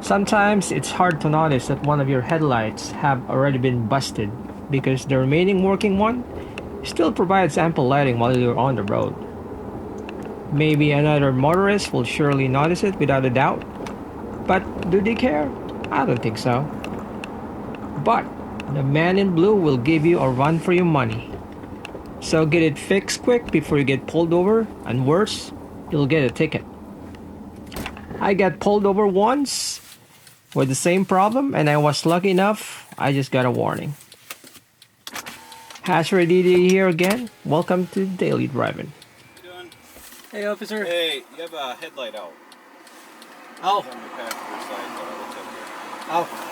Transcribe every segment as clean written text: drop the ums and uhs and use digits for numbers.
Sometimes it's hard to notice that one of your headlights have already been busted because the remaining working one still provides ample lighting while you're on the road. Maybe another motorist will surely notice it without a doubt, but do they care? I don't think so. But the man in blue will give you a run for your money. So get it fixed quick before you get pulled over, and worse, you'll get a ticket. I got pulled over once with the same problem, and I was lucky enough I just got a warning. Hatcher DD here again. Welcome to Daily Driving. How you doing? Hey, officer. Hey, you have a headlight out. Oh. It's on the passenger side, it's up here. Oh.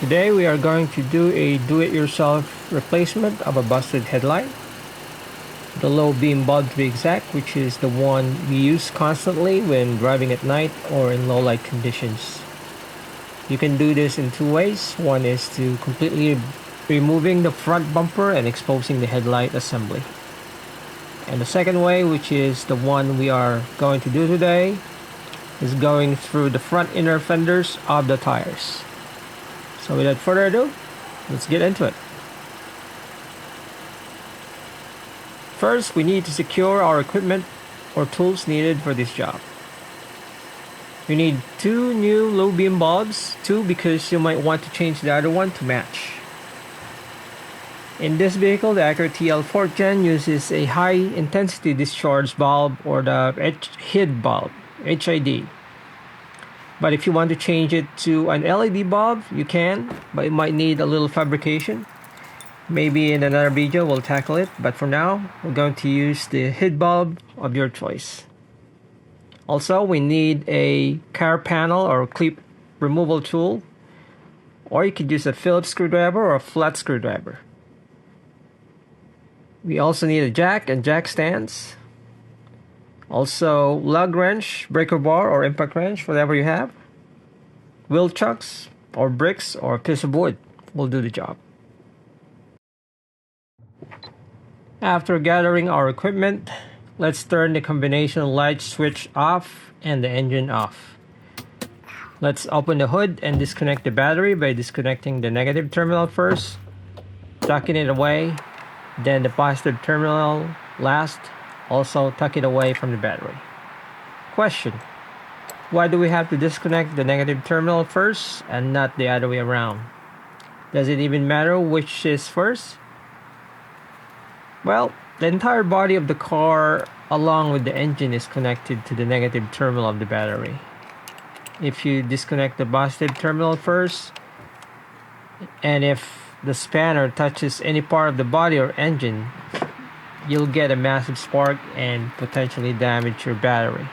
Today we are going to do a do-it-yourself replacement of a busted headlight. The low beam bulb to be exact, which is the one we use constantly when driving at night or in low light conditions. You can do this in two ways. One is to completely removing the front bumper and exposing the headlight assembly. And the second way, which is the one we are going to do today, is going through the front inner fenders of the tires. So without further ado, let's get into it. First, we need to secure our equipment or tools needed for this job. You need two new low beam bulbs, two because you might want to change the other one to match. In this vehicle, the Acura TL 4th Gen uses a high intensity discharge bulb, or the HEAD bulb, HID. But if you want to change it to an LED bulb, you can, but it might need a little fabrication. Maybe in another video we'll tackle it, but for now, we're going to use the HID bulb of your choice. Also, we need a car panel or clip removal tool, or you could use a Phillips screwdriver or a flat screwdriver. We also need a jack and jack stands. Also, lug wrench, breaker bar, or impact wrench, whatever you have. Wheel chucks, or bricks, or a piece of wood will do the job. After gathering our equipment, let's turn the combination light switch off and the engine off. Let's open the hood and disconnect the battery by disconnecting the negative terminal first, tucking it away, then the positive terminal last. Also, tuck it away from the battery. Question: why do we have to disconnect the negative terminal first and not the other way around? Does it even matter which is first? Well, the entire body of the car along with the engine is connected to the negative terminal of the battery. If you disconnect the positive terminal first, and if the spanner touches any part of the body or engine, you'll get a massive spark and potentially damage your battery.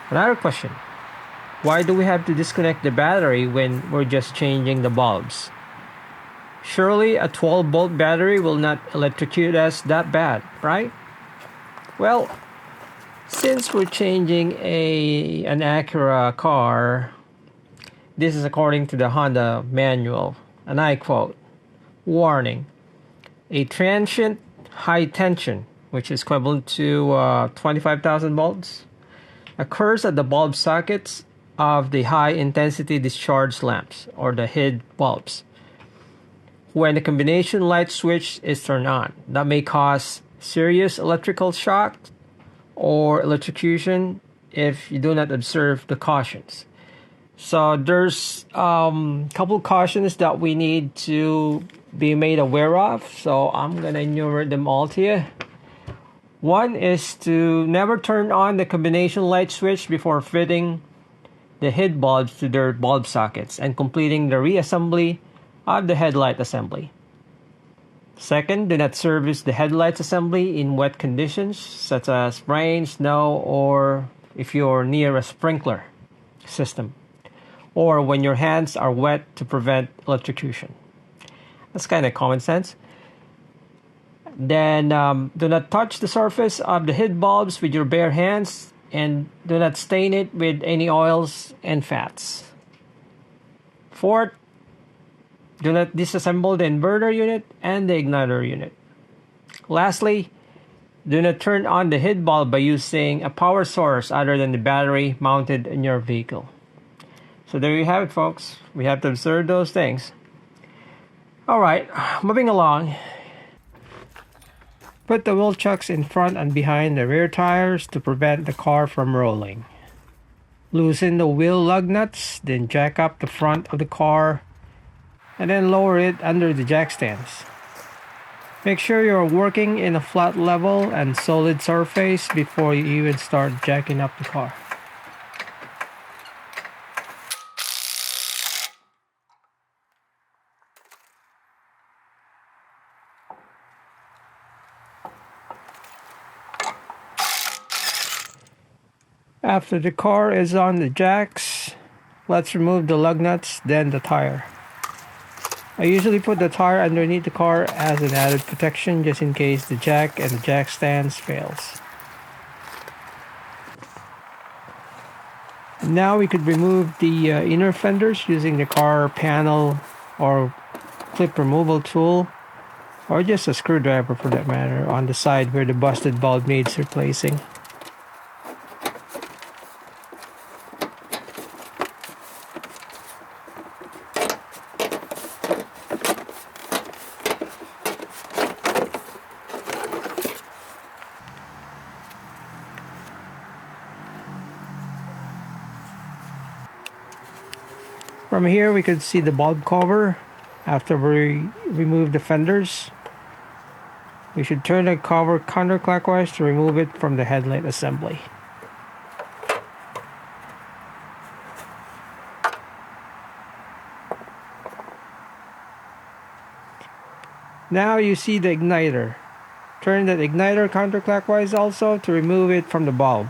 Another question: why do we have to disconnect the battery when we're just changing the bulbs? Surely a 12-volt battery will not electrocute us that bad, right? Well, since we're changing an Acura car, this is according to the Honda manual, and I quote, "Warning, a transient high tension," which is equivalent to 25,000 volts, occurs at the bulb sockets of the high intensity discharge lamps, or the HID bulbs, when the combination light switch is turned on. That may cause serious electrical shock or electrocution if you do not observe the cautions. So there's a couple cautions that we need to be made aware of, so I'm gonna enumerate them all to you. One is to never turn on the combination light switch before fitting the HID bulbs to their bulb sockets and completing the reassembly of the headlight assembly. Second, do not service the headlights assembly in wet conditions such as rain, snow, or if you're near a sprinkler system, or when your hands are wet to prevent electrocution. That's kind of common sense. Then do not touch the surface of the head bulbs with your bare hands, and do not stain it with any oils and fats. Fourth, do not disassemble the inverter unit and the igniter unit. Lastly, do not turn on the head bulb by using a power source other than the battery mounted in your vehicle. So there you have it, folks. We have to observe those things. Alright, moving along. Put the wheel chucks in front and behind the rear tires to prevent the car from rolling. Loosen the wheel lug nuts, then jack up the front of the car, and then lower it under the jack stands. Make sure you're working in a flat level and solid surface before you even start jacking up the car. After the car is on the jacks, let's remove the lug nuts, then the tire. I usually put the tire underneath the car as an added protection just in case the jack and the jack stands fails. Now we could remove the inner fenders using the car panel or clip removal tool, or just a screwdriver for that matter, on the side where the busted bulb needs replacing. From here we could see the bulb cover. After we remove the fenders, we should turn the cover counterclockwise to remove it from the headlight assembly. Now you see the igniter. Turn the igniter counterclockwise also to remove it from the bulb.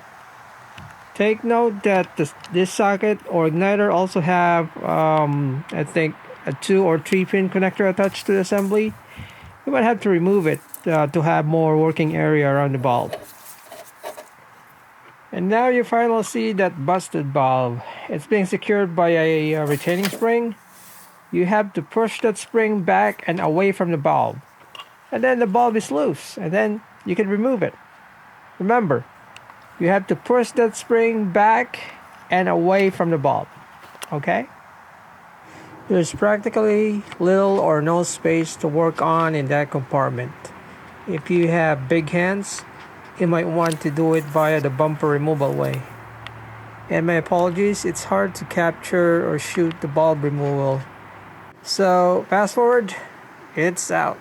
Take note that this socket or igniter also have, I think, a 2 or 3 pin connector attached to the assembly. You might have to remove it to have more working area around the bulb. And now you finally see that busted bulb. It's being secured by a retaining spring. You have to push that spring back and away from the bulb. And then the bulb is loose, and then you can remove it. Remember, you have to push that spring back and away from the bulb, okay? There's practically little or no space to work on in that compartment. If you have big hands, you might want to do it via the bumper removal way. And my apologies, it's hard to capture or shoot the bulb removal. So, fast forward, it's out.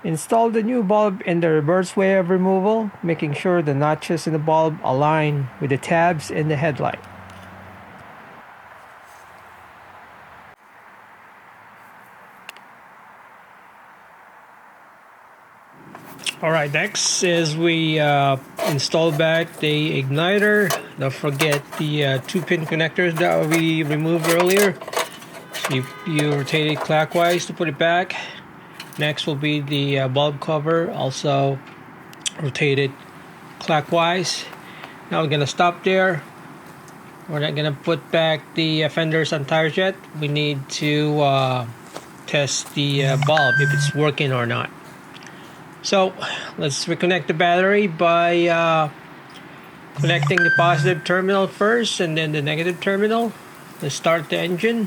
Install the new bulb in the reverse way of removal, making sure the notches in the bulb align with the tabs in the headlight. Alright, next is we install back the igniter. Don't forget the 2-pin connectors that we removed earlier. So you rotate it clockwise to put it back. Next will be the bulb cover, also rotated clockwise. Now we're gonna stop there. We're not gonna put back the fenders and tires yet. We need to test the bulb if it's working or not. So let's reconnect the battery by connecting the positive terminal first and then the negative terminal. Let's start the engine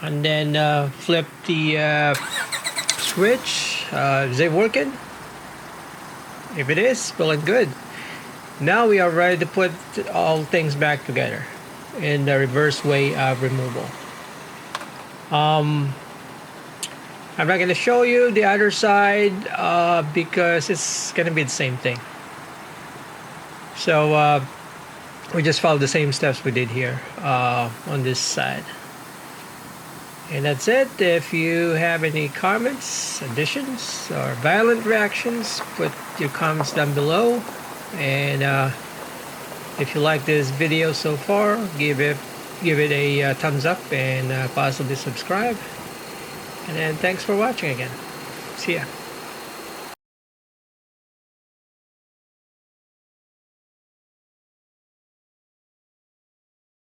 and then flip the switch. Is it working? If it is, well and good. Now we are ready to put all things back together in the reverse way of removal. I'm not going to show you the other side because it's going to be the same thing. So we just follow the same steps we did here on this side. And that's it. If you have any comments, additions, or violent reactions, put your comments down below. And if you like this video so far, give it a thumbs up and possibly subscribe. And then thanks for watching again. See ya.